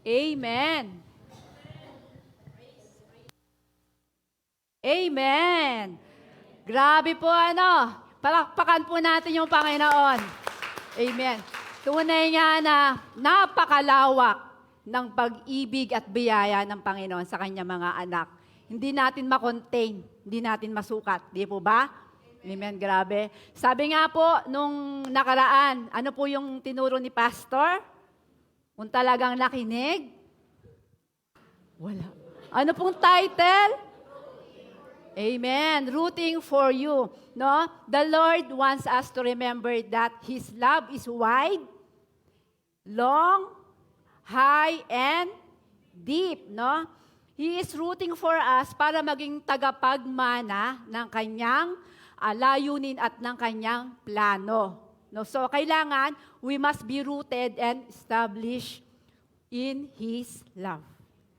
Amen. Amen. Grabe po palakpakan po natin yung Panginoon. Amen. Tunay nga na napakalawak ng pag-ibig at biyaya ng Panginoon sa kanyang mga anak. Hindi natin makontain, hindi natin masukat. Di po ba? Amen, grabe. Sabi nga po, nung nakaraan, ano po yung tinuro ni Pastor? Kung talagang nakinig? Wala. Ano pong title? Amen. Rooting for you. No? The Lord wants us to remember that His love is wide, long, high, and deep. No? He is rooting for us para maging tagapagmana ng kanyang layunin at ng kanyang plano. No? So, kailangan, we must be rooted and established in His love.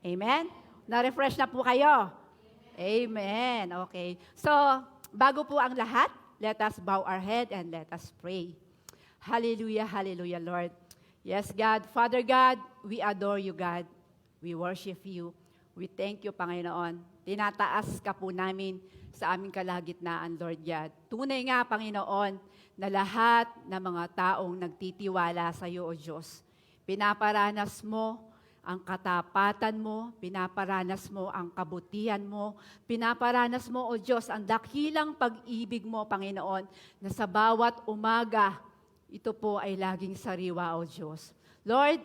Amen? Na-refresh na po kayo? Amen. Okay. So, bago po ang lahat, let us bow our head and let us pray. Hallelujah, hallelujah, Lord. Yes, God. Father God, we adore you, God. We worship you. We thank you, Panginoon. Tinataas ka po namin sa aming kalagitnaan, Lord God. Tunay nga, Panginoon, na lahat ng mga taong nagtitiwala sa iyo, O Diyos, pinaparanas mo ang katapatan mo, pinaparanas mo ang kabutihan mo, pinaparanas mo, O Diyos, ang dakilang pag-ibig mo, Panginoon, na sa bawat umaga, ito po ay laging sariwa, O Diyos. Lord,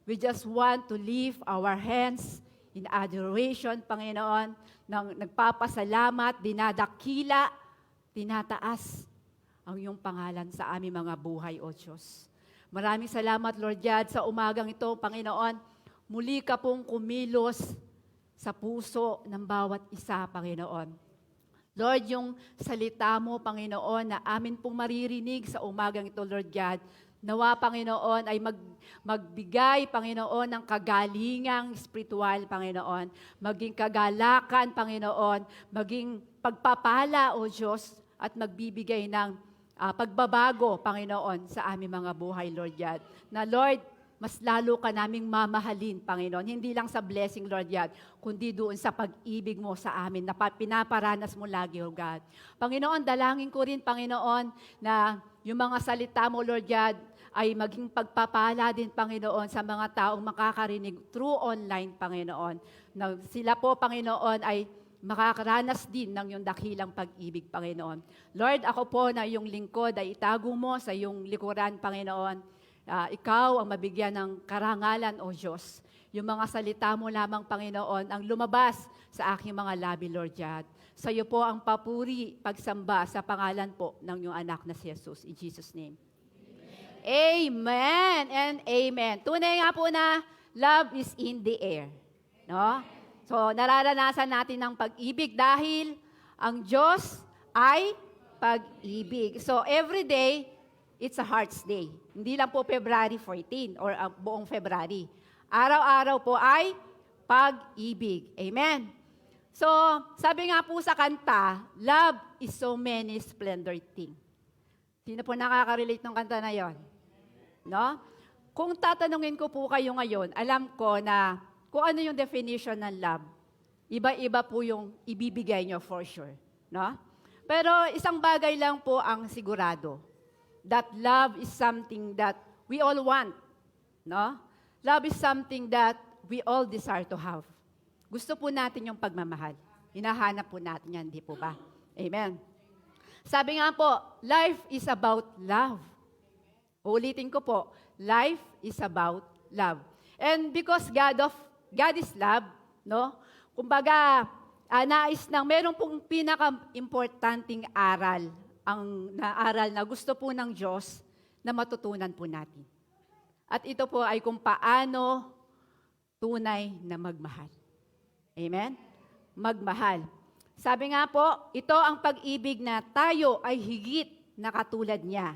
we just want to lift our hands in adoration, Panginoon, nang nagpapasalamat, dinadakila, tinataas ang iyong pangalan sa aming mga buhay, O Diyos. Maraming salamat, Lord God, sa umagang ito, Panginoon. Muli ka pong kumilos sa puso ng bawat isa, Panginoon. Lord, yung salita mo, Panginoon, na amin pong maririnig sa umagang ito, Lord God, nawa, Panginoon, ay magbigay, Panginoon, ng kagalingang spiritual, Panginoon, maging kagalakan, Panginoon, maging pagpapala, O Diyos, at magbibigay ng pagbabago, Panginoon, sa aming mga buhay, Lord God. Na, Lord, mas lalo ka naming mamahalin, Panginoon. Hindi lang sa blessing, Lord God, kundi doon sa pag-ibig mo sa amin na pinaparanas mo lagi, O God. Panginoon, dalangin ko rin, Panginoon, na yung mga salita mo, Lord God, ay maging pagpapala din, Panginoon, sa mga taong makakarinig through online, Panginoon. Na sila po, Panginoon, ay makakaranas din ng iyong dakilang pag-ibig, Panginoon. Lord, ako po na iyong lingkod ay itago mo sa iyong likuran, Panginoon. Ikaw ang mabigyan ng karangalan, O Diyos. Yung mga salita mo lamang, Panginoon, ang lumabas sa aking mga labi, Lord God. Sa iyo po ang papuri, pagsamba sa pangalan po ng iyong anak na si Jesus. In Jesus' name. Amen and amen. Tunay nga po na love is in the air. No? So, nararanasan natin ng pag-ibig dahil ang Diyos ay pag-ibig. So, every day, it's a Heart's Day. Hindi lang po February 14 or buong February. Araw-araw po ay pag-ibig. Amen. So, sabi nga po sa kanta, love is so many splendor thing. Sino po nakaka-relate ng kanta na yon? No? Kung tatanungin ko po kayo ngayon, alam ko na kung ano yung definition ng love, iba-iba po yung ibibigay nyo for sure. No? Pero isang bagay lang po ang sigurado. That love is something that we all want. No? Love is something that we all desire to have. Gusto po natin yung pagmamahal. Hinahanap po natin yan, di po ba? Amen. Sabi nga po, life is about love. Uulitin ko po, life is about love. And because God is love, no? Kumbaga, nais ng meron pong pinaka-importanting aral ang naaral na gusto po ng Diyos na matutunan po natin. At ito po ay kung paano tunay na magmahal. Amen? Magmahal. Sabi nga po, ito ang pag-ibig na tayo ay higit na katulad niya.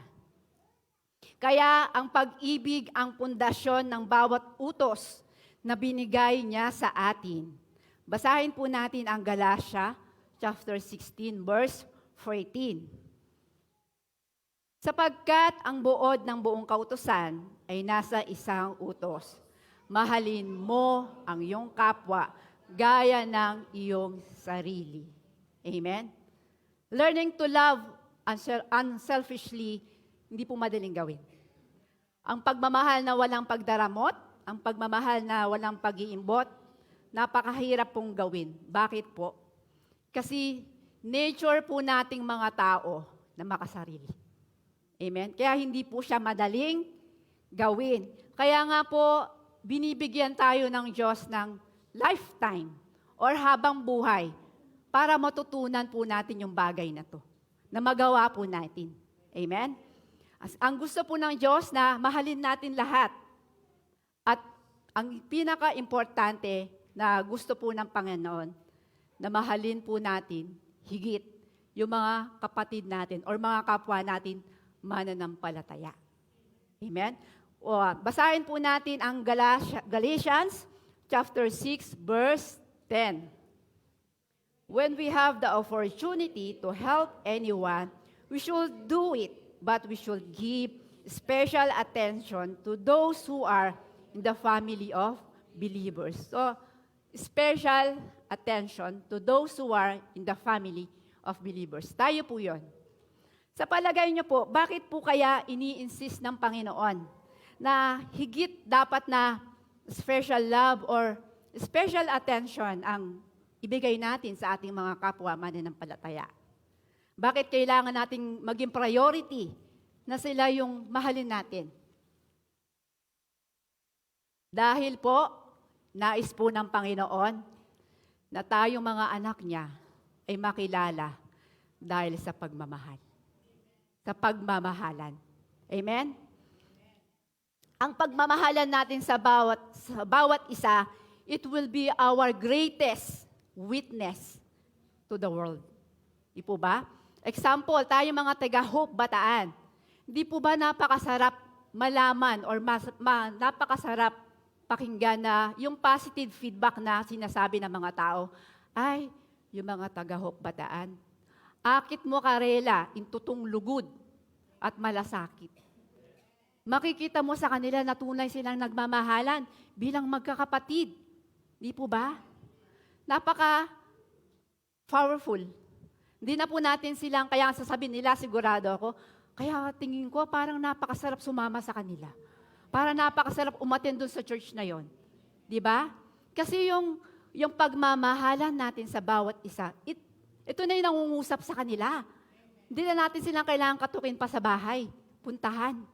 Kaya ang pag-ibig ang pundasyon ng bawat utos na binigay niya sa atin. Basahin po natin ang Galatia chapter 16 verse 14. Sapagkat ang buod ng buong kautusan ay nasa isang utos. mahalin mo ang iyong kapwa gaya ng iyong sarili. Amen? Learning to love unselfishly, hindi po madaling gawin. Ang pagmamahal na walang pagdaramot, ang pagmamahal na walang pag-iimbot, napakahirap pong gawin. Bakit po? Kasi nature po nating mga tao na makasarili. Amen? Kaya hindi po siya madaling gawin. Kaya nga po, binibigyan tayo ng Diyos ng lifetime or habang buhay para matutunan po natin yung bagay na to, na magawa po natin. Amen? Ang gusto po ng Diyos na mahalin natin lahat. At ang pinaka-importante na gusto po ng Panginoon, na mahalin po natin higit yung mga kapatid natin or mga kapwa natin mananampalataya. Amen? O, basahin po natin ang Galatians chapter 6, verse 10. When we have the opportunity to help anyone, we should do it, but we should give special attention to those who are in the family of believers. So, special attention to those who are in the family of believers. Tayo po yon. Sa palagay niyo po, bakit po kaya ini-insist ng Panginoon na higit dapat na special love or special attention ang ibigay natin sa ating mga kapwa mananampalataya? Bakit kailangan nating maging priority na sila yung mahalin natin? Dahil po, nais po ng Panginoon na tayong mga anak niya ay makilala dahil sa pagmamahal. Sa pagmamahalan. Amen? Ang pagmamahalan natin sa bawat isa, it will be our greatest witness to the world. Di po ba? Example, tayo mga taga-Hope Bataan. Di po ba napakasarap malaman or napakasarap pakinggan na yung positive feedback na sinasabi ng mga tao, ay, yung mga taga-Hope Bataan, akit mo karela, intutong lugod at malasakit. Makikita mo sa kanila na tunay silang nagmamahalan bilang magkakapatid. Di po ba? Napaka-powerful. Hindi na po natin silang, kaya sasabihin nila, sigurado ako, kaya tingin ko parang napakasarap sumama sa kanila. Para napakasarap umattend doon sa church na yon. Di ba? Kasi yung pagmamahalan natin sa bawat isa, ito na yung nangungusap sa kanila. Hindi na natin silang kailangan katukin pa sa bahay. Puntahan.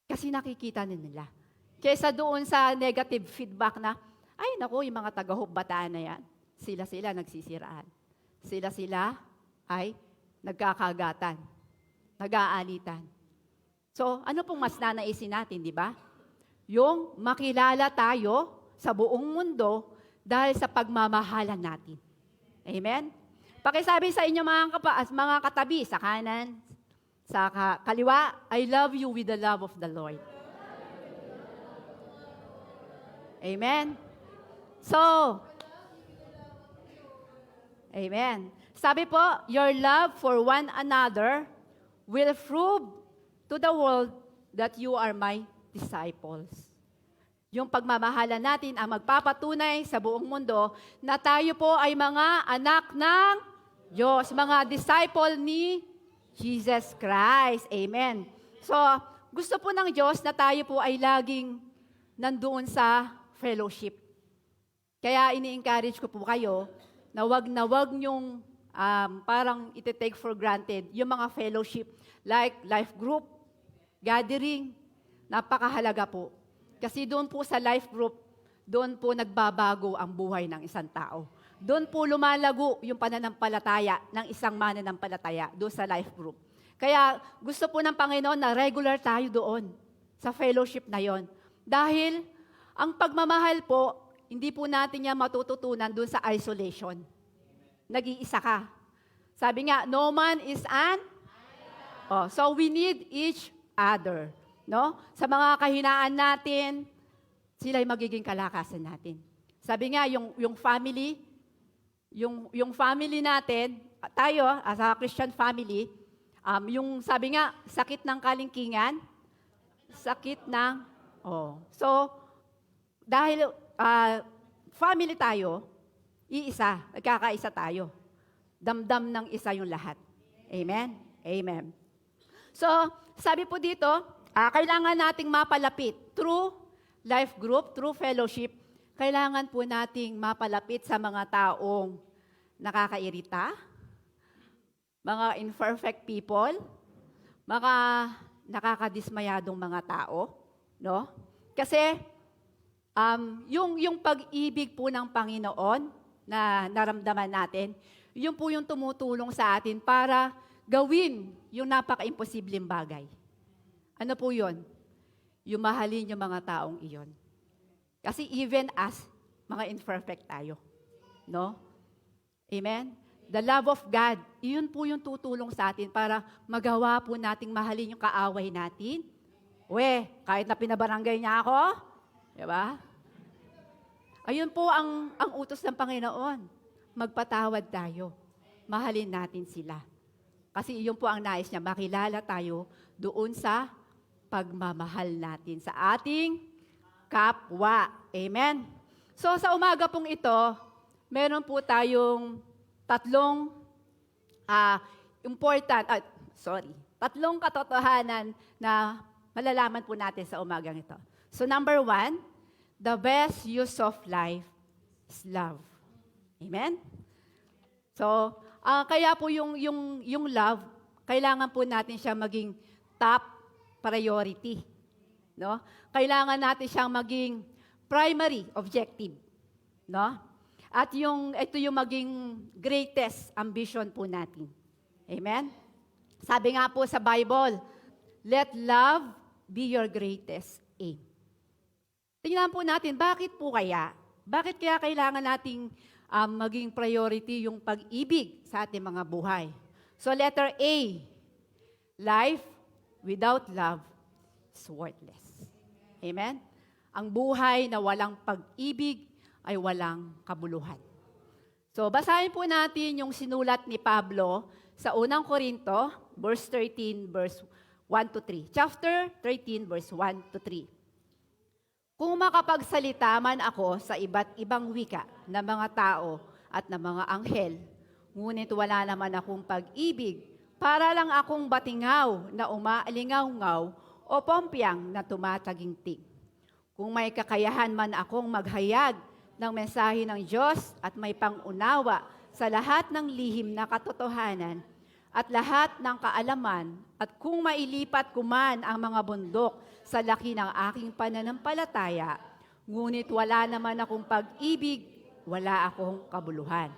Kasi nakikita nila. Kesa doon sa negative feedback na, ay naku, yung mga taga-Hope Bataan na yan, sila nagsisiraan. Sila ay nagkakagatan, nag-aalitan. So, ano pong mas nanaisin natin, di ba? Yung makilala tayo sa buong mundo dahil sa pagmamahalan natin. Amen? Pakisabi sa inyo mga katabi, sa kanan, sa kaliwa, I love you with the love of the Lord. Amen? So, amen. Sabi po, your love for one another will prove to the world that you are my disciples. Yung pagmamahalan natin ang magpapatunay sa buong mundo na tayo po ay mga anak ng Diyos, mga disciple ni Jesus Christ. Amen. So, gusto po ng Diyos na tayo po ay laging nandoon sa fellowship. Kaya ini-encourage ko po kayo na wag niyong parang iti-take for granted yung mga fellowship like life group, gathering, napakahalaga po. Kasi doon po sa life group, doon po nagbabago ang buhay ng isang tao. Doon po lumalago yung pananampalataya ng isang mananampalataya doon sa life group. Kaya gusto po ng Panginoon na regular tayo doon sa fellowship na yon. Dahil ang pagmamahal po, hindi po natin niya matututunan doon sa isolation. Nag-iisa ka. Sabi nga, no man is an so we need each other. No? Sa mga kahinaan natin, sila'y magiging kalakasan natin. Sabi nga, yung family, yung family natin, tayo, as a Christian family, yung sabi nga, sakit ng kalingkingan, sakit ng, so, dahil family tayo, iisa, nagkakaisa tayo. Damdam ng isa yung lahat. Amen? Amen. So, sabi po dito, kailangan nating mapalapit through life group, through fellowship, kailangan po nating mapalapit sa mga taong nakakairita, mga imperfect people, mga nakakadismayadong mga tao, no? Kasi yung pag-ibig po ng Panginoon na naramdaman natin, yun po yung tumutulong sa atin para gawin yung napaka-imposibleng bagay. Ano po yun? Yung mahalin yung mga taong iyon. Kasi even as mga imperfect tayo, no? Amen? The love of God, iyon po yung tutulong sa atin para magawa po nating mahalin yung kaaway natin. Kahit na pinabarangay niya ako, di ba? Ayun po ang utos ng Panginoon. Magpatawad tayo. Mahalin natin sila. Kasi iyon po ang nais niya, makilala tayo doon sa pagmamahal natin sa ating kapwa. Amen? So sa umaga pong ito, meron po tayong tatlong tatlong katotohanan na malalaman po natin sa umagang ito. So number 1, the best use of life is love. Amen? So, kaya po yung love, kailangan po natin siya maging top priority. No? Kailangan natin siyang maging primary objective. No? At ito yung maging greatest ambition po natin. Amen? Sabi nga po sa Bible, let love be your greatest aim. Tingnan po natin, bakit po kaya? Bakit kaya kailangan nating maging priority yung pag-ibig sa ating mga buhay? So letter A, life without love is worthless. Amen? Ang buhay na walang pag-ibig ay walang kabuluhan. So, basahin po natin yung sinulat ni Pablo sa unang Korinto, verse 13, verse 1 to 3. Chapter 13, verse 1 to 3. Kung makapagsalita man ako sa iba't ibang wika ng mga tao at ng mga anghel, ngunit wala naman akong pag-ibig, para lang akong batingaw na umaalingaw-ngaw o pompyang na tumatagintig. Kung may kakayahan man akong maghayag ng mensahe ng Diyos at may pangunawa sa lahat ng lihim na katotohanan at lahat ng kaalaman, at kung mailipat ko man ang mga bundok sa laki ng aking pananampalataya, ngunit wala naman akong pag-ibig, wala akong kabuluhan.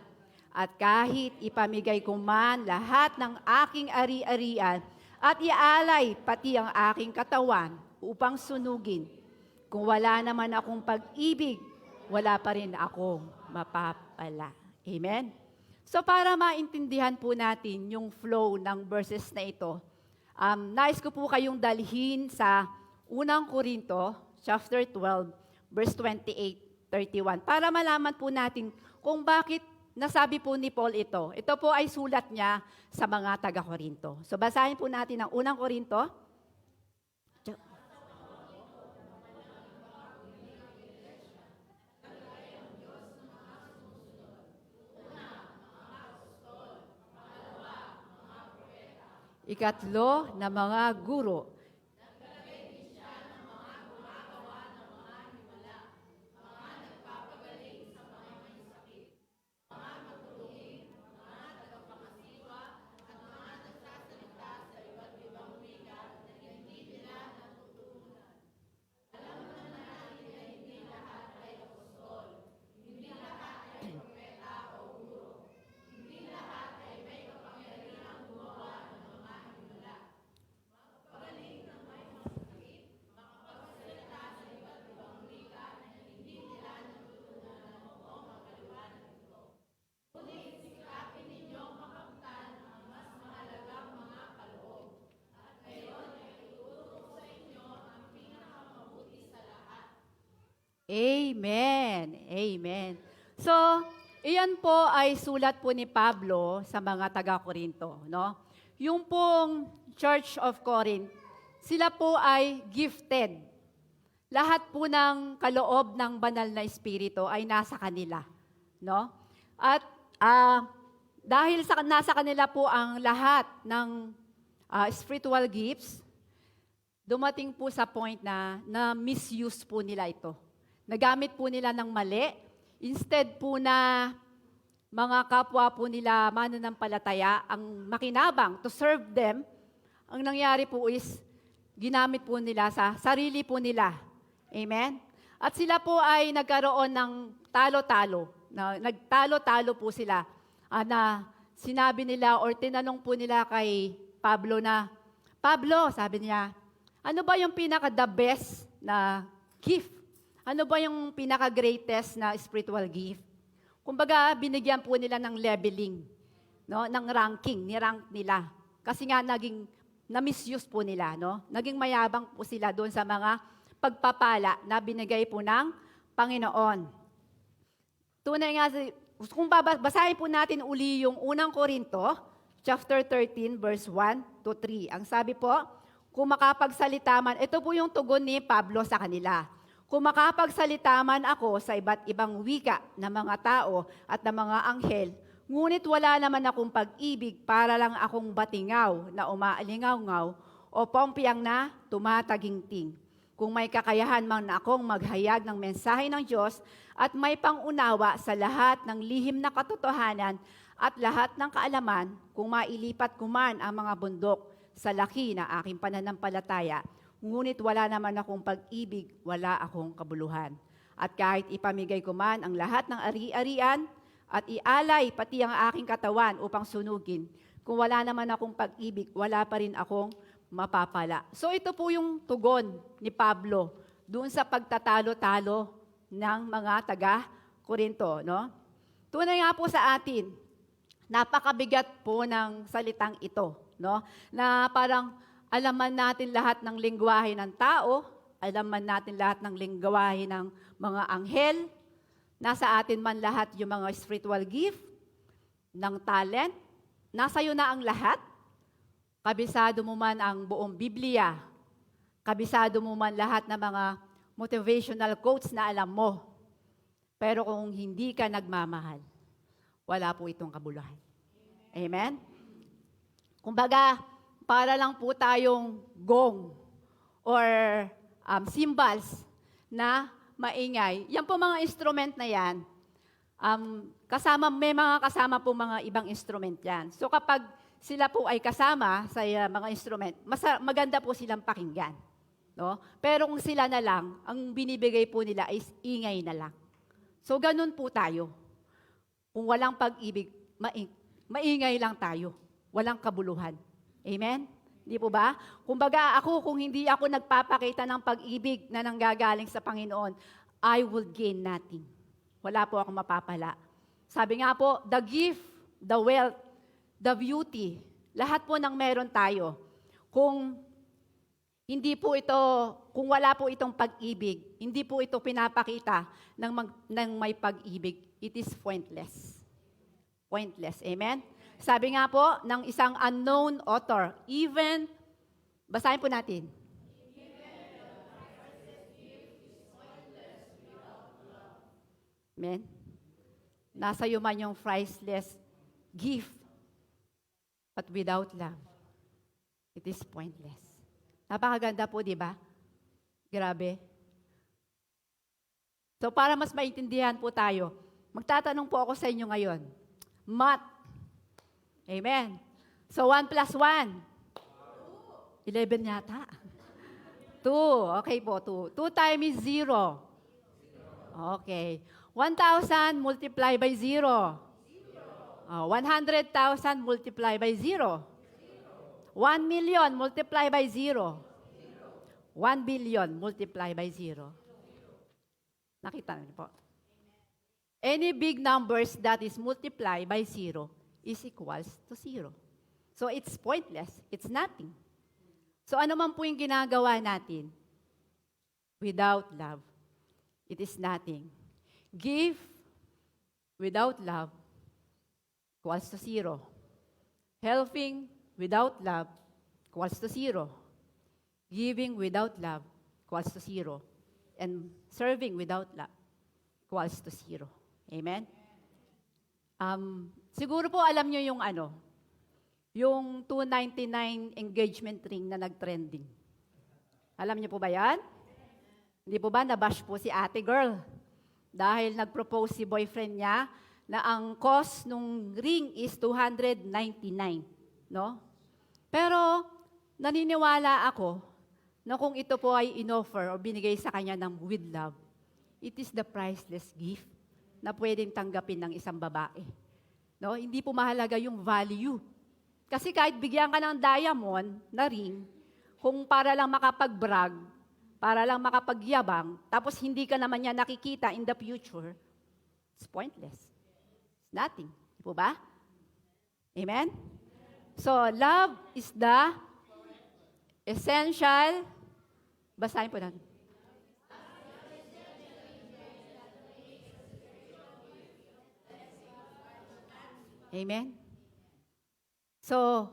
At kahit ipamigay ko man lahat ng aking ari-arian at ialay pati ang aking katawan upang sunugin, kung wala naman akong pag-ibig, wala pa rin akong mapapala. Amen? So para maintindihan po natin yung flow ng verses na ito, nais ko po kayong dalhin sa unang Korinto, chapter 12, verse 28, 31, para malaman po natin kung bakit nasabi po ni Paul ito. Ito po ay sulat niya sa mga taga-Korinto. So basahin po natin ang unang Korinto. Ikatlo na mga guro. Amen. Amen. So, iyan po ay sulat po ni Pablo sa mga taga-Korinto, no? Yung pong Church of Corinth, sila po ay gifted lahat po ng kaloob ng banal na espiritu ay nasa kanila, no? At dahil nasa kanila po ang lahat ng spiritual gifts, dumating po sa point na misuse po nila ito. Nagamit po nila ng mali. Instead po na mga kapwa po nila mananampalataya ang makinabang to serve them, ang nangyari po is ginamit po nila sa sarili po nila. Amen? At sila po ay nagkaroon ng talo-talo. Nagtalo-talo po sila. Na sinabi nila or tinanong po nila kay Pablo na, Pablo, sabi niya, ano ba yung pinaka-the best na gift? Ano ba yung pinaka-greatest na spiritual gift? Kumbaga, binigyan po nila ng leveling, no? Ng ranking, ni-rank nila. Kasi nga, na-misuse po nila, no? Naging mayabang po sila doon sa mga pagpapala na binigay po ng Panginoon. Tunay nga, kung basahin po natin uli yung unang Korinto, chapter 13, verse 1 to 3. Ang sabi po, kung makapagsalita man, ito po yung tugon ni Pablo sa kanila. Kung makapagsalita man ako sa iba't ibang wika ng mga tao at ng mga anghel, ngunit wala naman akong pag-ibig, para lang akong batingaw na umaalingaw-ngaw o pompiyang na tumataginting. Kung may kakayahan man akong maghayag ng mensahe ng Diyos at may pangunawa sa lahat ng lihim na katotohanan at lahat ng kaalaman, kung mailipat ko man ang mga bundok sa laki na aking pananampalataya, ngunit wala naman akong pag-ibig, wala akong kabuluhan. At kahit ipamigay ko man ang lahat ng ari-arian at ialay pati ang aking katawan upang sunugin, kung wala naman akong pag-ibig, wala pa rin akong mapapala. So ito po yung tugon ni Pablo doon sa pagtatalo-talo ng mga taga-Korinto, no? Tunay nga po sa atin, napakabigat po ng salitang ito, no? Na parang alaman natin lahat ng lengguwahe ng tao, alaman natin lahat ng lengguwahe ng mga anghel, nasa atin man lahat yung mga spiritual gift, ng talent, nasa iyo na ang lahat. Kabisado mo man ang buong Biblia, kabisado mo man lahat ng mga motivational quotes na alam mo. Pero kung hindi ka nagmamahal, wala po itong kabuluhan. Amen? Kumbaga, para lang po tayong gong or cymbals na maingay. Yan po mga instrument na yan, may mga kasama po mga ibang instrument yan. So kapag sila po ay kasama sa mga instrument, maganda po silang pakinggan. No? Pero kung sila na lang, ang binibigay po nila is ingay na lang. So ganun po tayo. Kung walang pag-ibig, maingay lang tayo. Walang kabuluhan. Amen? Di po ba? Kumbaga kung hindi ako nagpapakita ng pag-ibig na nanggagaling sa Panginoon, I will gain nothing. Wala po akong mapapala. Sabi nga po, the gift, the wealth, the beauty, lahat po ng meron tayo. Kung wala po itong pag-ibig, hindi po ito pinapakita ng may pag-ibig, it is pointless. Pointless. Amen? Sabi nga po ng isang unknown author, basahin po natin. Amen? Nasa iyo man yung priceless gift, but without love, it is pointless. Napakaganda po, di ba? Grabe. So para mas maintindihan po tayo, magtatanong po ako sa inyo ngayon. Math. Amen. So 1 plus 1? 11 yata. 2. Okay po, 2. 2 times 0. Okay. 1,000 multiply by 0. 100,000 multiply by 0. 1 million multiply by 0. 1 billion multiply by 0. Nakita niyo po? Any big numbers that is multiplied by 0 is equals to 0. So it's pointless. It's nothing. So ano man po yung ginagawa natin, without love, it is nothing. Give without love equals to 0. Helping without love equals to 0. Giving without love equals to 0. and serving without love equals to zero. Amen? Siguro po alam nyo yung 299 engagement ring na nag-trending. Alam niyo po ba yan? Hindi po ba nabash po si ate girl? Dahil nag-propose si boyfriend niya na ang cost nung ring is 299. No? Pero naniniwala ako na kung ito po ay inoffer o binigay sa kanya ng with love, it is the priceless gift na pwedeng tanggapin ng isang babae. No? Hindi po mahalaga yung value. Kasi kahit bigyan ka ng diamond na ring, kung para lang makapag-brag, para lang makapagyabang, tapos hindi ka naman niya nakikita in the future, it's pointless. It's nothing. Di po ba? Amen? So, love is the essential, basahin po natin. Amen? So,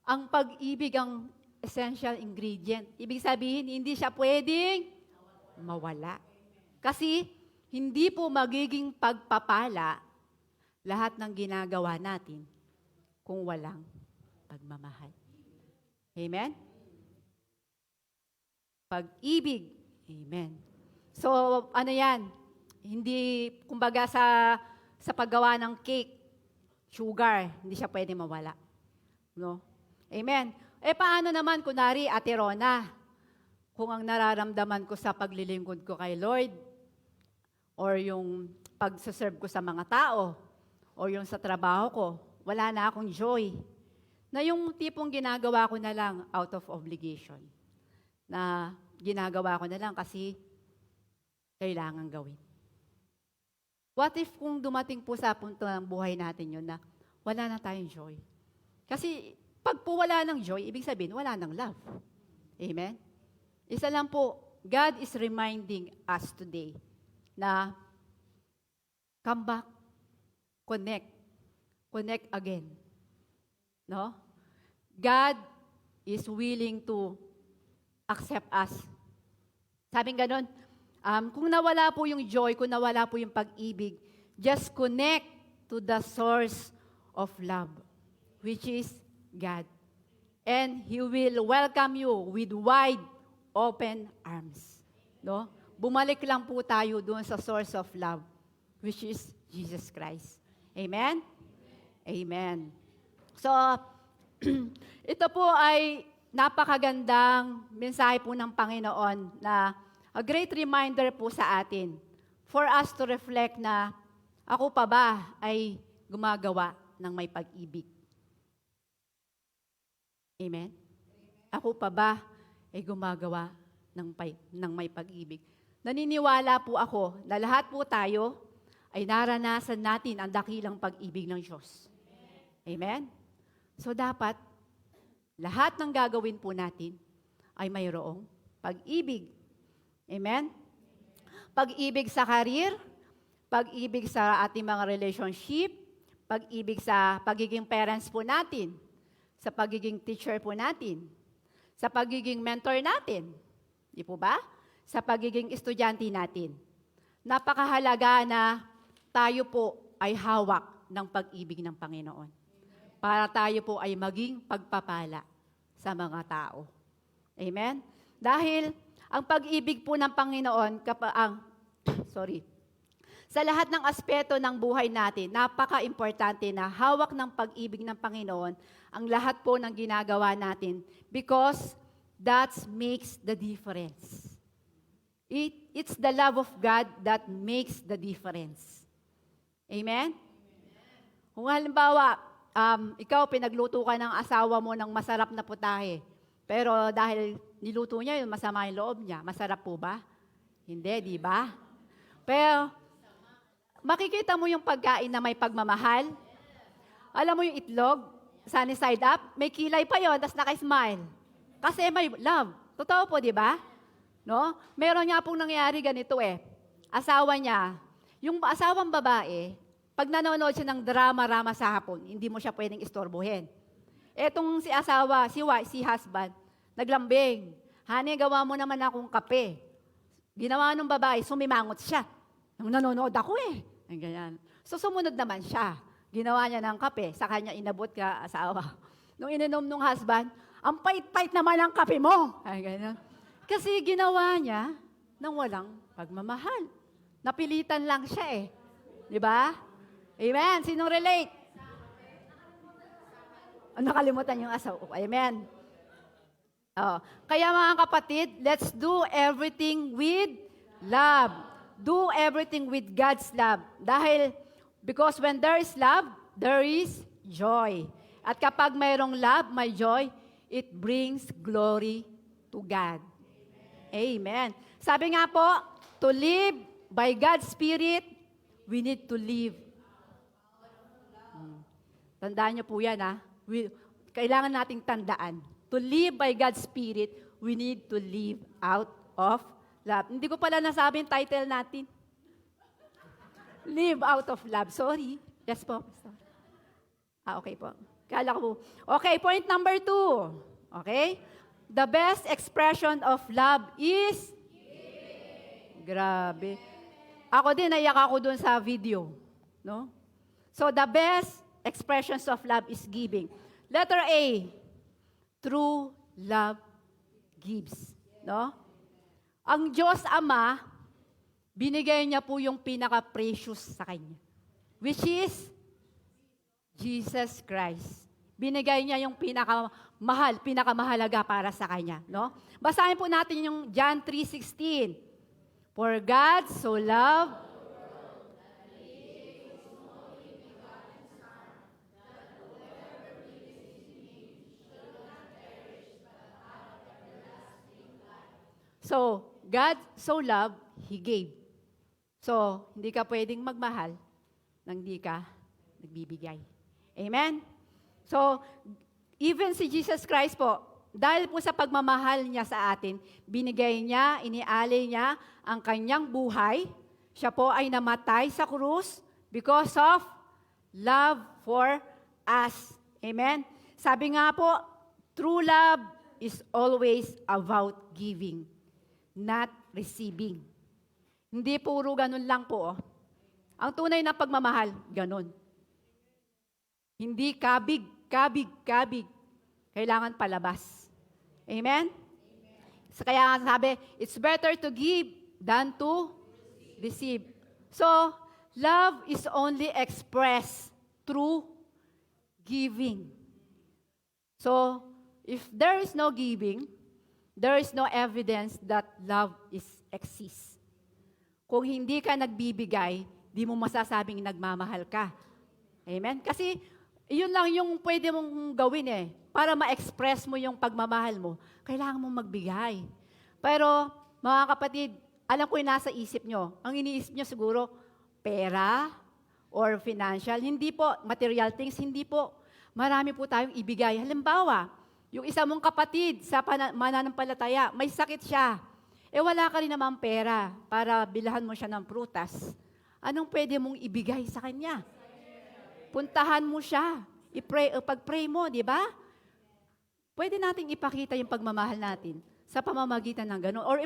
ang pag-ibig ang essential ingredient. Ibig sabihin, hindi siya pwedeng mawala. Kasi, hindi po magiging pagpapala lahat ng ginagawa natin kung walang pagmamahal. Amen? Pag-ibig. Amen. So, ano yan? Hindi, kumbaga sa paggawa ng cake, sugar, hindi siya pwede mawala. No? Amen. Paano naman, kunwari, Ate Rona, kung ang nararamdaman ko sa paglilingkod ko kay Lord, or yung pagsaserve ko sa mga tao, or yung sa trabaho ko, wala na akong joy. Na yung tipong ginagawa ko na lang out of obligation. Na ginagawa ko na lang kasi kailangan gawin. What if kung dumating po sa punto ng buhay natin yun na wala na tayong joy? Kasi pag po wala ng joy, ibig sabihin wala ng love. Amen? Isa lang po, God is reminding us today na come back, connect again. No? God is willing to accept us. Sabing ganon, kung nawala po yung joy, kung nawala po yung pag-ibig, just connect to the source of love, which is God. And He will welcome you with wide open arms. No? Bumalik lang po tayo doon sa source of love, which is Jesus Christ. Amen? Amen. So, ito po ay napakagandang mensahe po ng Panginoon na a great reminder po sa atin for us to reflect na ako pa ba ay gumagawa ng may pag-ibig. Amen? Ako pa ba ay gumagawa ng may pag-ibig? Naniniwala po ako na lahat po tayo ay naranasan natin ang dakilang pag-ibig ng Diyos. Amen? So dapat, lahat ng gagawin po natin ay mayroong pag-ibig. Amen? Pag-ibig sa karir, pag-ibig sa ating mga relationship, pag-ibig sa pagiging parents po natin, sa pagiging teacher po natin, sa pagiging mentor natin, di po ba? Sa pagiging estudyante natin. Napakahalaga na tayo po ay hawak ng pag-ibig ng Panginoon. Para tayo po ay maging pagpapala sa mga tao. Amen? Dahil ang pag-ibig po ng Panginoon, sa lahat ng aspeto ng buhay natin, napaka-importante na hawak ng pag-ibig ng Panginoon ang lahat po ng ginagawa natin because that makes the difference. It's the love of God that makes the difference. Amen? Kung halimbawa, ikaw pinagluto ka ng asawa mo ng masarap na putahe, pero dahil niluto niya yun, masama yung loob niya, masarap po ba? Hindi, di ba? Pero, makikita mo yung pagkain na may pagmamahal. Alam mo yung itlog, sunny side up, may kilay pa yon, tapos naka-smile. Kasi may love. Totoo po, di ba? No? Meron nga pong nangyari ganito Asawa niya, yung asawang babae, pag nanonood siya ng drama-rama sa hapon, hindi mo siya pwedeng istorbohin. Etong si asawa, si husband, naglambing. Honey, gawa mo naman akong kape. Ginawa ng babae, sumimangot siya. Nung nanonood ako eh. Ang ganyan. So sumunod naman siya. Ginawa niya ng kape, sa kanya inabot ka asawa. Nung ininom ng husband, ang pait-pait naman ang kape mo. Ay, ganyan. Kasi ginawa niya ng walang pagmamahal. Napilitan lang siya eh. Di ba? Amen. Sinong relate? Nakalimutan yung asawa. Amen. Oh. Kaya mga kapatid, let's do everything with love. Do everything with God's love. Because when there is love, there is joy. At kapag mayroong love, may joy, it brings glory to God. Amen. Sabi nga po, to live by God's Spirit, we need to live. Tandaan niyo po yan, ha? Kailangan nating tandaan. To live by God's Spirit, we need to live out of love. Hindi ko pala nasabi yung title natin. Live out of love. Sorry. Yes po, Pastor. Okay po. Kala ko po. Okay, point number 2. Okay? The best expression of love is giving. Grabe. Ako din, naiyak ako dun sa video. No? So, the best expressions of love is giving. Letter A, true love gives. No? Ang Diyos Ama, binigay niya po yung pinaka-precious sa Kanya. Which is Jesus Christ. Binigay niya yung pinakamahalaga para sa Kanya. No? Basahin po natin yung John 3:16. For God so loved So, God so loved, He gave. So, hindi ka pwedeng magmahal nang hindi ka nagbibigay. Amen? So, even si Jesus Christ po, dahil po sa pagmamahal niya sa atin, binigay niya, inialay niya ang kanyang buhay. Siya po ay namatay sa krus because of love for us. Amen? Sabi nga po, true love is always about giving, not receiving. Hindi puro ganun lang po. Ang tunay na pagmamahal, ganun. Hindi kabig. Kailangan palabas. Amen? So, kaya nga sabi, it's better to give than to receive. So, love is only expressed through giving. So, if there is no giving, there is no evidence that love exists. Kung hindi ka nagbibigay, di mo masasabing nagmamahal ka. Amen? Kasi, yun lang yung pwede mong gawin eh. Para ma-express mo yung pagmamahal mo, kailangan mong magbigay. Pero, mga kapatid, alam ko yung nasa isip nyo. Ang iniisip nyo siguro, pera or financial. Hindi po. Material things, hindi po. Marami po tayong ibigay. Halimbawa, yung isa mong kapatid sa mananampalataya, may sakit siya. Wala ka rin naman pera para bilahan mo siya ng prutas. Anong pwede mong ibigay sa kanya? Puntahan mo siya. Pag-pray mo, di ba? Pwede nating ipakita yung pagmamahal natin sa pamamagitan ng gano'n. Or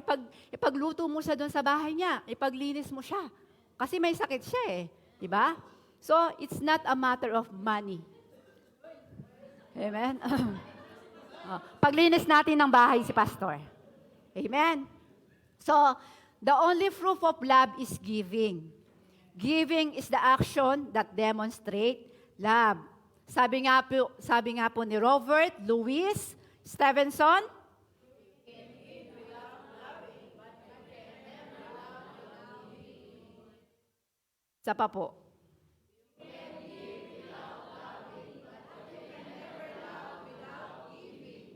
ipagluto mo siya doon sa bahay niya. Ipaglinis mo siya. Kasi may sakit siya eh. Di ba? So, it's not a matter of money. Amen? Paglinis natin ng bahay si Pastor. Amen? So, the only proof of love is giving. Giving is the action that demonstrate love. Sabi nga po ni Robert Louis Stevenson, isa pa po.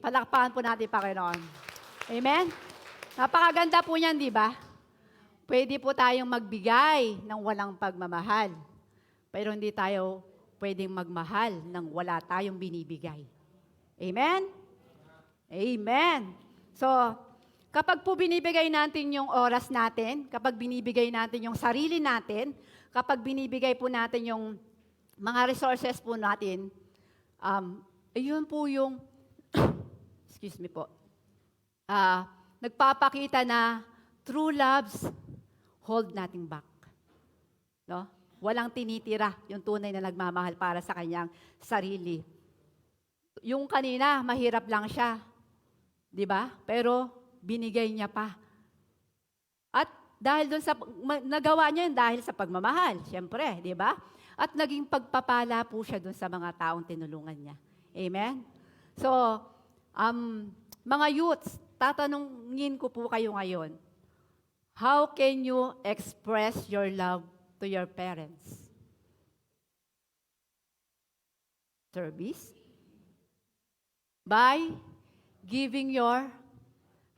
Palakpakan po natin, Panginoon. Amen? Napakaganda po niyan, di ba? Pwede po tayong magbigay ng walang pagmamahal. Pero hindi tayo pwedeng magmahal ng wala tayong binibigay. Amen? Amen. So, kapag po binibigay natin yung oras natin, kapag binibigay natin yung sarili natin, kapag binibigay po natin yung mga resources po natin, ayun po yung, excuse me po, nagpapakita na True loves hold nothing back. No? Walang tinitira yung tunay na nagmamahal para sa kanyang sarili. Yung kanina, mahirap lang siya. Di ba? Pero binigay niya pa. At dahil doon sa, nagawa niya yun dahil sa pagmamahal, siyempre, di ba? At naging pagpapala po siya doon sa mga taong tinulungan niya. Amen? So, mga youths, tatanungin ko po kayo ngayon, how can you express your love to your parents? Service? By giving your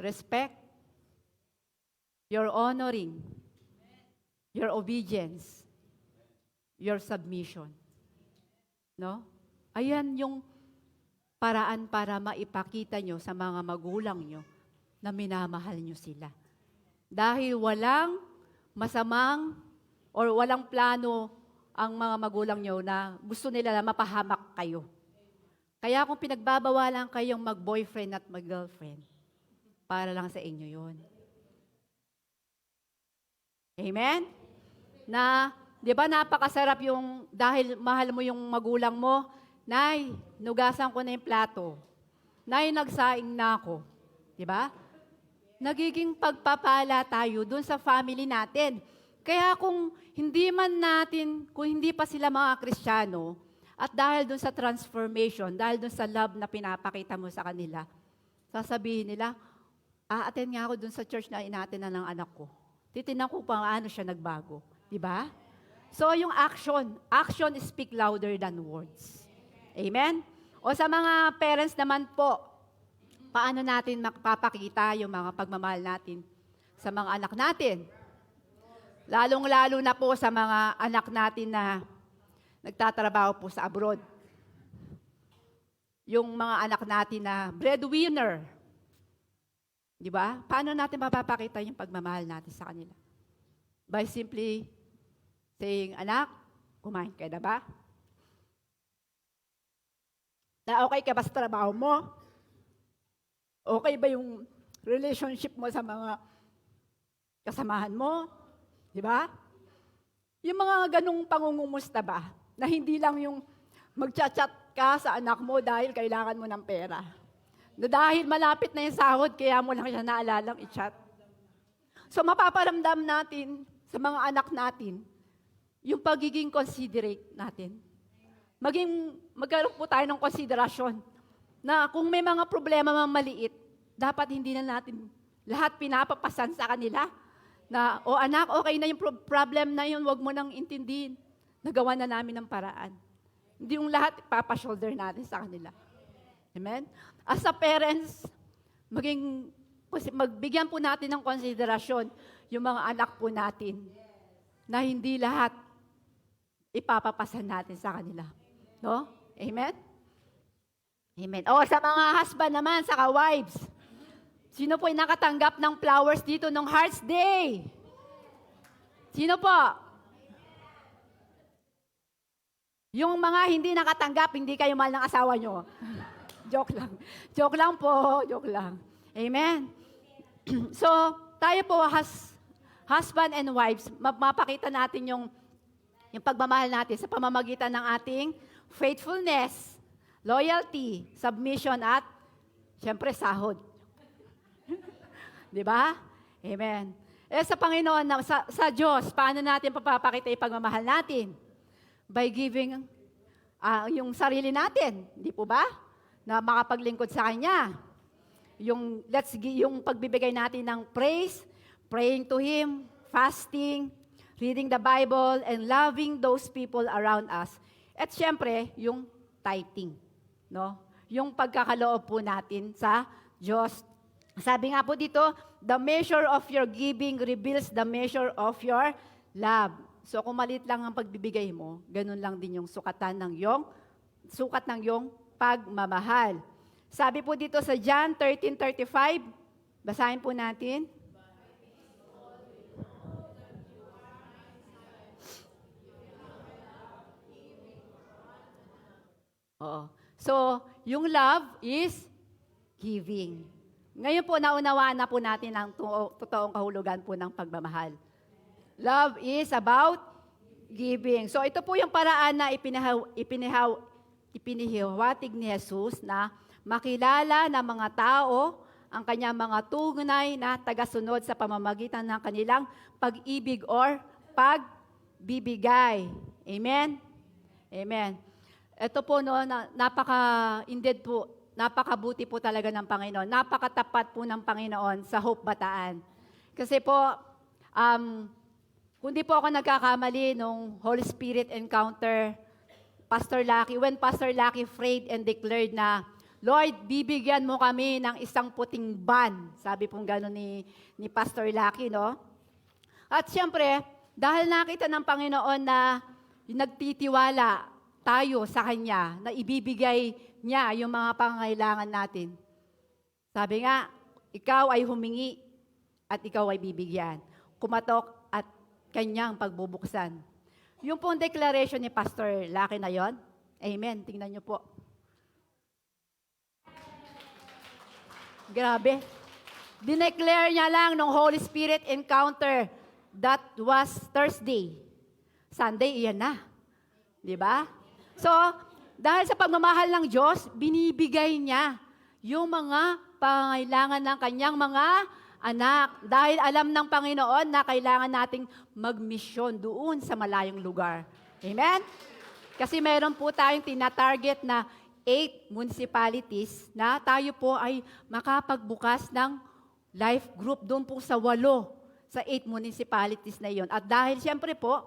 respect, your honoring, your obedience, your submission. No? Ayan yung paraan para maipakita nyo sa mga magulang nyo na minamahal nyo sila. Dahil walang masamang or walang plano ang mga magulang nyo na gusto nila na mapahamak kayo. Kaya kung pinagbabawalan kayong mag-boyfriend at mag-girlfriend, para lang sa inyo yun. Amen? Na, di ba napakasarap yung, dahil mahal mo yung magulang mo, Nay, nugasan ko na yung plato. Nay, nagsaing na ako. Di ba? Nagiging pagpapala tayo dun sa family natin. Kaya kung hindi pa sila mga Kristiyano, at dahil dun sa transformation, dahil dun sa love na pinapakita mo sa kanila, sasabihin nila, attend nga ako dun sa church na inatin na ng anak ko. Titinan ko paano siya nagbago. Di ba? So yung action speak louder than words. Amen? O sa mga parents naman po, paano natin makapapakita yung mga pagmamahal natin sa mga anak natin? Lalong-lalo na po sa mga anak natin na nagtatrabaho po sa abroad. Yung mga anak natin na breadwinner. Di ba? Paano natin mapapakita yung pagmamahal natin sa kanila? By simply saying, anak, kumain ka na ba? Na okay ka ba sa trabaho mo? Okay ba yung relationship mo sa mga kasamahan mo? Di ba? Yung mga ganung pangungumusta ba? Na hindi lang yung magchat-chat ka sa anak mo dahil kailangan mo ng pera. Na dahil malapit na yung sahod, kaya mo lang siya naalalang i-chat. So mapaparamdam natin sa mga anak natin yung pagiging considerate natin. Magkaroon po tayo ng konsiderasyon na kung may mga problema mga maliit, dapat hindi na natin lahat pinapapasan sa kanila na, anak, okay na yung problem na yun, wag mo nang intindihin. Nagawa na namin ng paraan. Hindi yung lahat ipapashoulder natin sa kanila. Amen? As a parents, magbigyan po natin ng konsiderasyon yung mga anak po natin na hindi lahat ipapapasan natin sa kanila. No? Amen? Amen. O sa mga husband naman, saka wives, sino po yung nakatanggap ng flowers dito ng Hearts Day? Sino po? Yung mga hindi nakatanggap, hindi kayo mahal ng asawa nyo. Joke lang. Joke lang po. Joke lang. Amen. So, tayo po, husband and wives, mapakita natin yung pagmamahal natin sa pamamagitan ng ating faithfulness, loyalty, submission, at siyempre sahod. Di ba? Amen. Sa Panginoon, sa Diyos, paano natin papapakita yung pagmamahal natin? By giving yung sarili natin, di po ba? Na makapaglingkod sa Kanya. Yung pagbibigay natin ng praise, praying to Him, fasting, reading the Bible, and loving those people around us. At syempre, yung tithing. No? Yung pagkakaloob po natin sa Diyos. Sabi nga po dito, the measure of your giving reveals the measure of your love. So kung maliit lang ang pagbibigay mo, ganun lang din yung sukat ng iyong pagmamahal. Sabi po dito sa John 13:35, basahin po natin. Oo. So, yung love is giving. Ngayon po, naunawaan na po natin ang totoong kahulugan po ng pagmamahal. Love is about giving. So ito po yung paraan na ipinihiwatig ni Jesus na makilala ng mga tao ang kanyang mga tunay na tagasunod sa pamamagitan ng kanilang pag-ibig or pagbibigay. Amen? Amen. Ito po, no, indeed po, napakabuti po talaga ng Panginoon. Napakatapat po ng Panginoon sa Hope Bataan. Kasi po, kung di po ako nagkakamali nung Holy Spirit encounter, when Pastor Lucky prayed and declared na, Lord, bibigyan mo kami ng isang puting ban. Sabi pong gano'n ni Pastor Lucky, no? At siyempre, dahil nakita ng Panginoon na nagtitiwala tayo sa Kanya, na ibibigay niya yung mga pangangailangan natin. Sabi nga, ikaw ay humingi at ikaw ay bibigyan. Kumatok at kanyang pagbubuksan. Yung pong declaration ni Pastor Lucky na yon, amen, tingnan niyo po. Grabe. Dineclare niya lang nung Holy Spirit encounter. That was Thursday. Sunday, iyan na. Di ba? So, dahil sa pagmamahal ng Diyos, binibigay niya yung mga pangailangan ng kanyang mga anak. Dahil alam ng Panginoon na kailangan nating magmisyon doon sa malayong lugar. Amen? Kasi meron po tayong tinatarget na 8 municipalities na tayo po ay makapagbukas ng life group doon po sa 8 sa 8 municipalities na iyon. At dahil siyempre po,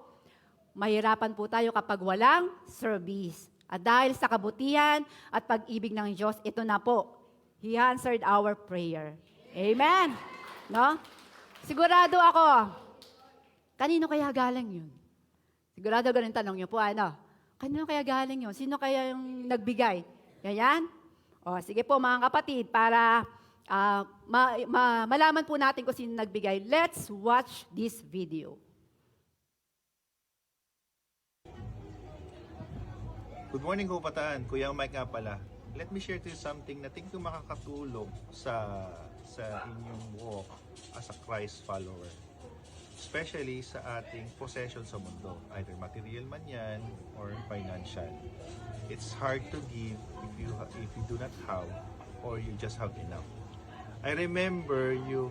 mahirapan po tayo kapag walang service. At dahil sa kabutihan at pag-ibig ng Diyos, ito na po, He answered our prayer. Amen? No? Sigurado ako, kanino kaya galing yun? Sigurado ganun tanong niyo po, ano? Kanino kaya galing yun? Sino kaya yung nagbigay? Ganyan? O, sige po mga kapatid, para malaman po natin kung sino nagbigay. Let's watch this video. Good morning, Hope Bataan. Kuya Mike nga pala. Let me share to you something na tingin ko makakatulong sa inyong walk as a Christ follower. Especially sa ating possession sa mundo. Either material man yan or financial. It's hard to give if you do not have or you just have enough. I remember yung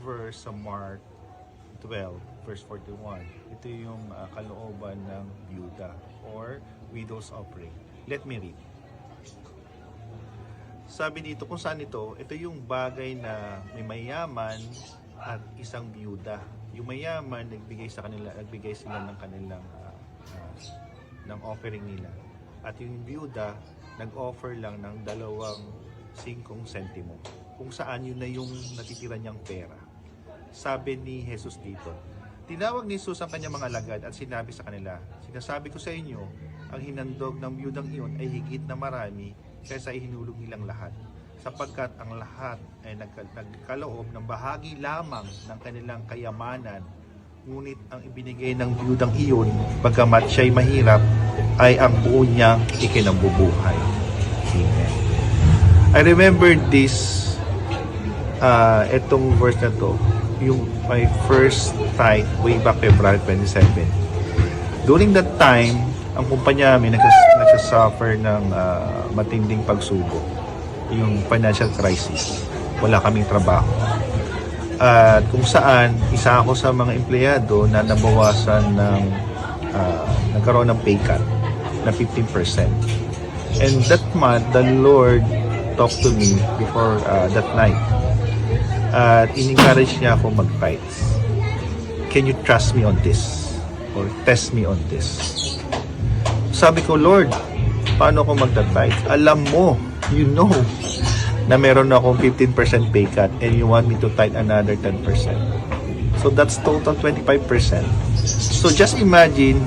verse sa Mark 12, verse 41. Ito yung kalooban ng byuda or widow's offering. Let me read. Sabi dito, kung saan ito yung bagay na may mayaman at isang byuda. Yung mayaman, nagbigay sila ng kanilang ng offering nila. At yung byuda, nag-offer lang ng 5 sentimo. Kung saan yun na yung natitira niyang pera. Sabi ni Jesus dito, tinawag ni Jesus ang kanyang mga alagad at sinabi sa kanila, sinasabi ko sa inyo, ang hinandog ng byudang iyon ay higit na marami kaysa ihinulog nilang lahat. Sapagkat ang lahat ay nagkaloob ng bahagi lamang ng kanilang kayamanan, ngunit ang ibinigay ng byudang iyon, pagkamat siya'y mahirap, ay ang buo niyang ikinabubuhay. Amen. I remember this, etong verse na to, yung my first tithe way back February 27. During that time, ang kumpanya namin nagsasuffer ng matinding pagsubok. Yung financial crisis. Wala kaming trabaho. At kung saan, isa ako sa mga empleyado na nabawasan ng nagkaroon ng pay cut na 15%. And that month, the Lord talked to me before that night. At in-encourage niya ako mag-tithes. Can you trust me on this? Or test me on this? Sabi ko, Lord, paano ako mag-tithe? Alam mo, you know, na meron akong 15% pay cut and you want me to tithe another 10%. So that's total 25%. So just imagine,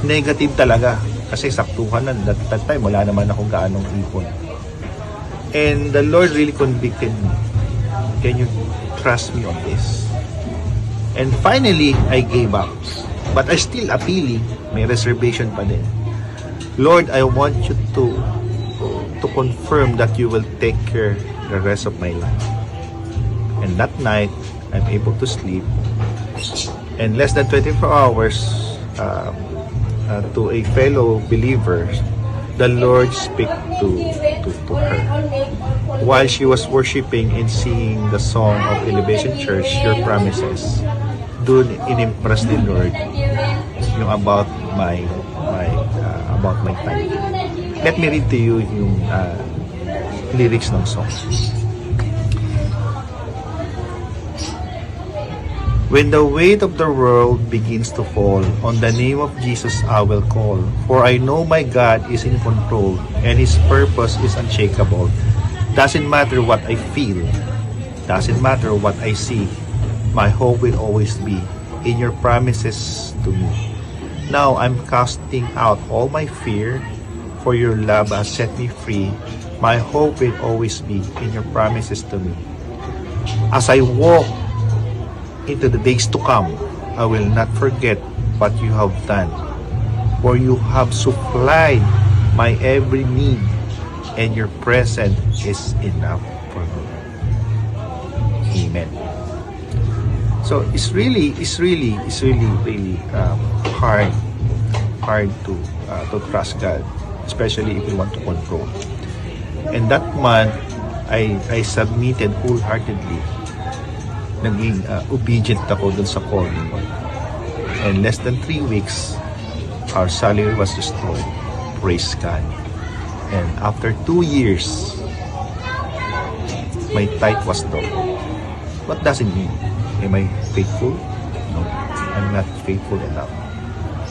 negative talaga. Kasi saktuhan na, that time, wala naman akong gaanong ipon. And the Lord really convicted me. Can you trust me on this? And finally, I gave up. But I still appealing. May reservation pa din. Lord, I want you to to confirm that you will take care the rest of my life. And that night, I'm able to sleep. And less than 24 hours to a fellow believer, the Lord speak to her. While she was worshiping and singing the song of Elevation Church, Your Promises, doon inimpress ni Lord yung about my time. Let me read to you yung lyrics ng song. When the weight of the world begins to fall, on the name of Jesus I will call. For I know my God is in control, and His purpose is unshakable. Doesn't matter what I feel, doesn't matter what I see, my hope will always be in your promises to me. Now I'm casting out all my fear, for your love has set me free. My hope will always be in your promises to me. As I walk into the days to come, I will not forget what you have done, for you have supplied my every need, and your presence is enough for me. Amen. So it's really hard to trust God, especially if you want to control. And that month, I submitted wholeheartedly. Naging obedient ako dun sa calling. And less than 3 weeks, our salary was restored. Praise God. And after 2 years, my tithe was double. What does it mean? Am I faithful? No, I'm not faithful enough.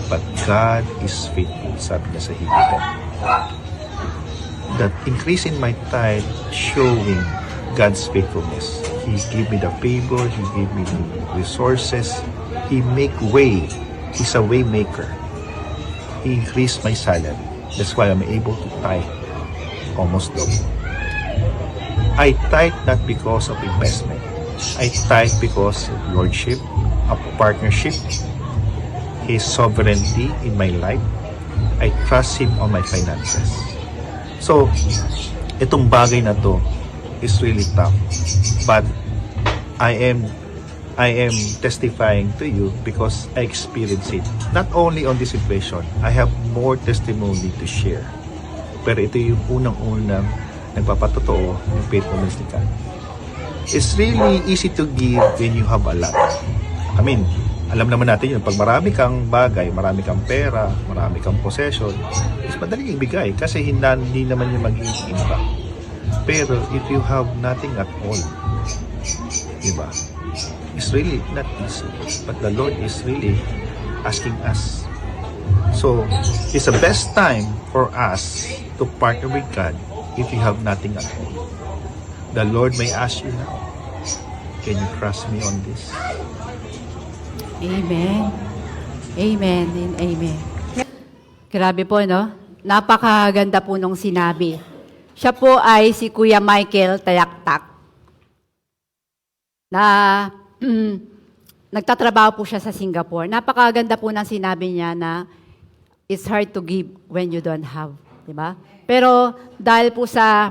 But God is faithful, sabi niya sa Higitan. That increase in my tithe showing God's faithfulness. He gave me the favor, He gave me the resources, He make way. He's a way maker. He increased my salary. That's why I'm able to tithe almost double. I tithe not because of investment. I tithe because of Lordship, of partnership, His sovereignty in my life. I trust Him on my finances. So, itong bagay na to is really tough. But I am testifying to you because I experienced it. Not only on this situation, I have more testimony to share. Pero ito yung unang-unang nagpapatotoo ng faithfulness ni God. It's really easy to give when you have a lot. I mean, alam naman natin yun, pag marami kang bagay, marami kang pera, marami kang possession, is madaling ibigay kasi hindi naman yung magiging impact. Pero if you have nothing at all, diba? It's really not easy. But the Lord is really asking us. So, it's the best time for us to partner with God if you have nothing at all. The Lord may ask you now, can you trust me on this? Amen. Amen and amen. Grabe po, no? Napakaganda po nung sinabi. Siya po ay si Kuya Michael Tayaktak. Na nagtatrabaho po siya sa Singapore. Napakaganda po ng sinabi niya na it's hard to give when you don't have. Diba? Pero dahil po sa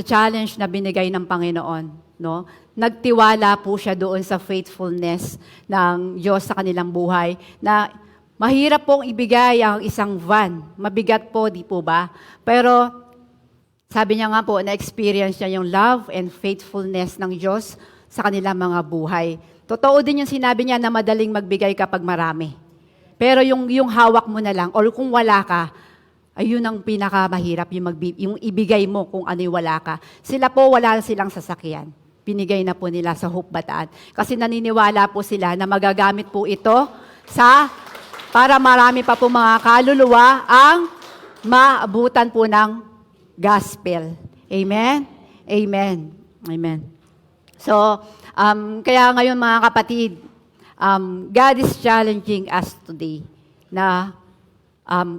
challenge na binigay ng Panginoon, no? Nagtiwala po siya doon sa faithfulness ng Diyos sa kanilang buhay na mahirap pong ibigay ang isang van. Mabigat po, di po ba? Pero sabi niya nga po, na-experience niya yung love and faithfulness ng Diyos sa kanilang mga buhay. Totoo din yung sinabi niya na madaling magbigay kapag marami. Pero yung hawak mo na lang, or kung wala ka, ayun ang pinakamahirap, yung ibigay mo kung ano yung wala ka. Sila po, wala silang sasakyan. Binigay na po nila sa Hope Bataan. Kasi naniniwala po sila na magagamit po ito para marami pa po mga kaluluwa ang maabutan po ng gospel. Amen? Amen. Amen. So, kaya ngayon mga kapatid, God is challenging us today na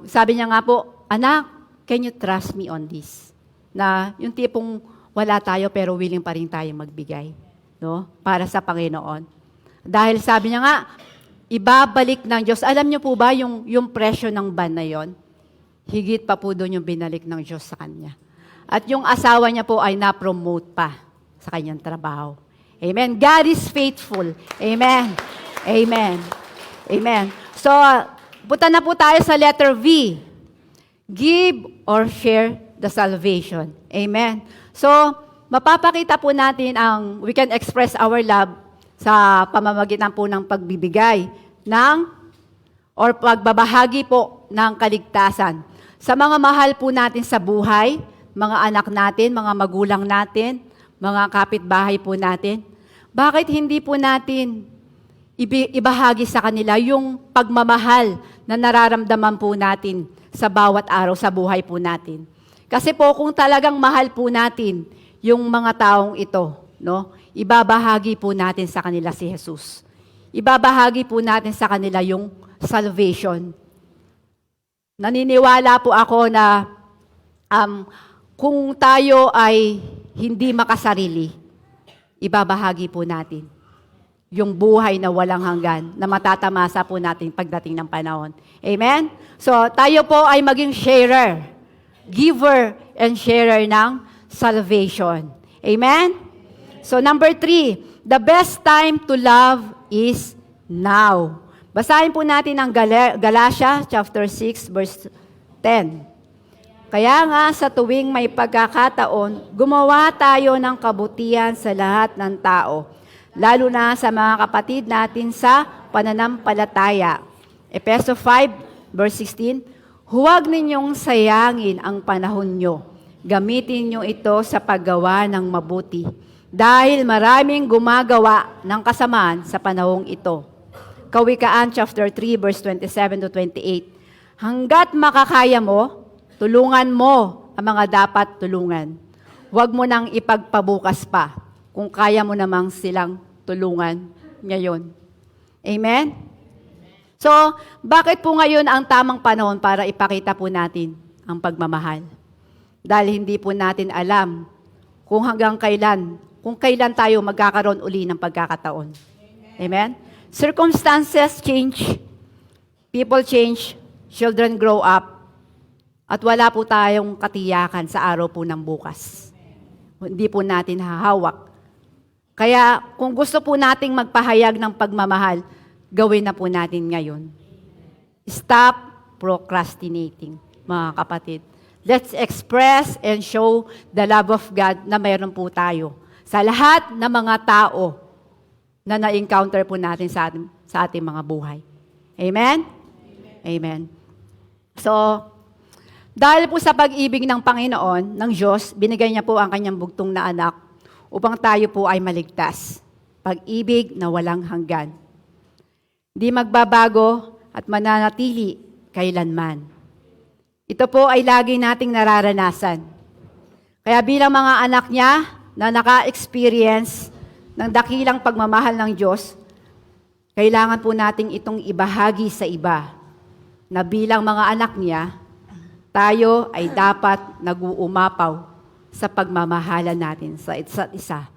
sabi niya nga po, anak, can you trust me on this? Na yung tipong wala tayo pero willing pa rin tayo magbigay, no? Para sa Panginoon. Dahil sabi niya nga, ibabalik ng Diyos. Alam niyo po ba yung presyo ng ban na yon? Higit pa po doon yung binalik ng Diyos sa kanya. At yung asawa niya po ay na-promote pa sa kanyang trabaho. Amen. God is faithful. Amen. Amen. Amen. So, punta na po tayo sa letter V. Give or share the salvation. Amen. So, mapapakita po natin we can express our love sa pamamagitan po ng pagbibigay or pagbabahagi po ng kaligtasan. Sa mga mahal po natin sa buhay, mga anak natin, mga magulang natin, mga kapitbahay po natin, bakit hindi po natin ibahagi sa kanila yung pagmamahal na nararamdaman po natin sa bawat araw sa buhay po natin? Kasi po kung talagang mahal po natin yung mga taong ito, no, ibabahagi po natin sa kanila si Jesus. Ibabahagi po natin sa kanila yung salvation. Naniniwala po ako na kung tayo ay hindi makasarili, ibabahagi po natin yung buhay na walang hanggan na matatamasa po natin pagdating ng panahon. Amen? So, tayo po ay maging sharer, giver and sharer ng salvation. Amen? So, number 3, the best time to love is now. Basahin po natin ang Galatia chapter 6 verse 10. Kaya nga sa tuwing may pagkakataon, gumawa tayo ng kabutihan sa lahat ng tao, lalo na sa mga kapatid natin sa pananampalataya. Efeso 5 verse 16, huwag ninyong sayangin ang panahon nyo. Gamitin nyo ito sa paggawa ng mabuti. Dahil maraming gumagawa ng kasamaan sa panahong ito. Kawikaan chapter 3 verse 27 to 28. Hanggat makakaya mo, tulungan mo ang mga dapat tulungan. Huwag mo nang ipagpabukas pa kung kaya mo namang silang tulungan ngayon. Amen? So, bakit po ngayon ang tamang panahon para ipakita po natin ang pagmamahal? Dahil hindi po natin alam kung hanggang kung kailan tayo magkakaroon uli ng pagkakataon. Amen? Circumstances change, people change, children grow up, at wala po tayong katiyakan sa araw po ng bukas. Hindi po natin hahawak. Kaya kung gusto po nating magpahayag ng pagmamahal, gawin na po natin ngayon. Stop procrastinating, mga kapatid. Let's express and show the love of God na mayroon po tayo sa lahat ng mga tao na na-encounter po natin sa ating mga buhay. Amen? Amen. So, dahil po sa pag-ibig ng Panginoon, ng Diyos, binigay niya po ang kanyang bugtong na anak upang tayo po ay maligtas. Pag-ibig na walang hanggan. Di magbabago at mananatili kailanman. Ito po ay lagi nating nararanasan. Kaya bilang mga anak niya na naka-experience ng dakilang pagmamahal ng Diyos, kailangan po nating itong ibahagi sa iba na bilang mga anak niya, tayo ay dapat nag-uumapaw sa pagmamahalan natin sa isa't isa.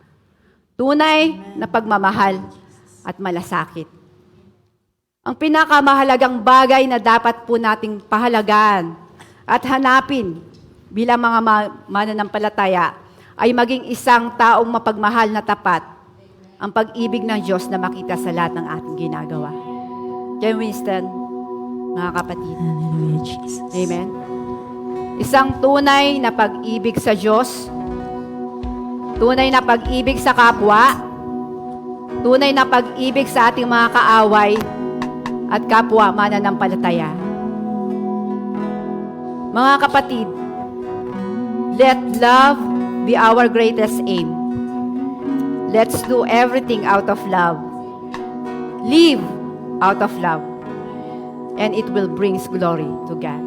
Tunay na pagmamahal at malasakit. Ang pinakamahalagang bagay na dapat po nating pahalagaan at hanapin bilang mga mananampalataya ay maging isang taong mapagmahal na tapat ang pag-ibig ng Diyos na makita sa lahat ng ating ginagawa. Kaya Winston, mga kapatid. Hallelujah, Jesus. Amen. Isang tunay na pag-ibig sa Diyos, tunay na pag-ibig sa kapwa, tunay na pag-ibig sa ating mga kaaway at kapwa mananampalataya. Mga kapatid, let love be our greatest aim. Let's do everything out of love. Live out of love. And it will bring glory to God.